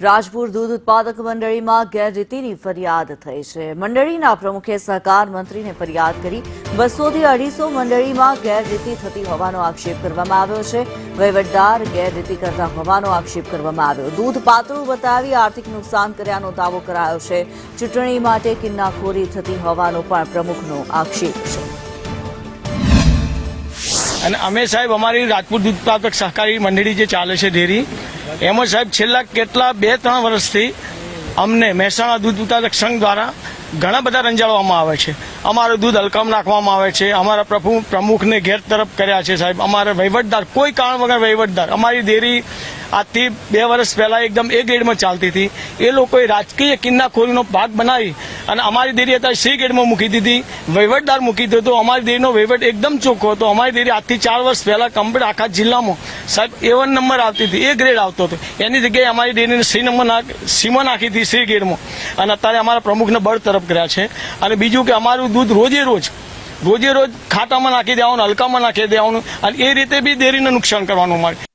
રાજપુર દૂધ ઉત્પાદક મંડળીમાં ગેરરીતિની ફરિયાદ થઈ છે। મંડળીના પ્રમુખે સહકાર મંત્રીને ફરિયાદ કરી 200 થી 250 મંડળીમાં ગેરરીતિ થતી હોવાનો આક્ષેપ કરવામાં આવ્યો છે। વહીવટદાર ગેરરીતિ કરતા હોવાનો આક્ષેપ કરવામાં આવ્યો। દૂધ પાતળું બતાવી આર્થિક નુકસાન કર્યાનો દાવો કરાયો છે। ચૂંટણી માટે કિન્નાખોરી થતી હોવાનો પણ પ્રમુખનો આક્ષેપ છે। અને અમે સાહેબ અમારી રાજપુર દૂધ ઉત્પાદક સહકારી મંડળી જે ચાલે છે ડેરી એમાં સાહેબ છેલ્લા કેટલા 2-3 વર્ષથી અમને મહેસાણા દૂધ ઉત્પાદક સંઘ દ્વારા ઘણા બધા રંજાડવામાં આવે છે। અમારું દૂધ હલકામાં નાખવામાં આવે છે। અમારા પ્રમુખને ગેરતરફ કર્યા છે સાહેબ। અમારા વહીવટદાર કોઈ કારણ વગર વહીવટદાર અમારી ડેરી આજથી 2 વર્ષ પહેલા એકદમ એ ગ્રેડમાં ચાલતી હતી। એ લોકોએ રાજકીય કિન્નાખોરીનો ભાગ બનાવી અને અમારી ડેરી અત્યારે C ગ્રેડમાં મૂકી દીધી। વહીવટદાર મૂકી દીધો। અમારી ડેરીનો વહીવટ એકદમ ચોખ્ખો હતો। અમારી ડેરી આજથી 4 વર્ષ પહેલા કમ્પ્લીટ આખા જિલ્લામાં સાહેબ A1 નંબર આવતી હતી, એ ગ્રેડ આવતો હતો। એની જગ્યાએ અમારી ડેરીને Cમાં નાખી હતી C ગ્રેડમાં અને અત્યારે અમારા પ્રમુખને બરતરફ કર્યા છે। અને બીજું કે અમારું દૂધ રોજે રોજ ખાટામાં નાખી દેવાનું, હલકામાં નાખી દેવાનું અને એ રીતે બી ડેરીને નુકસાન કરવાનું અમારે।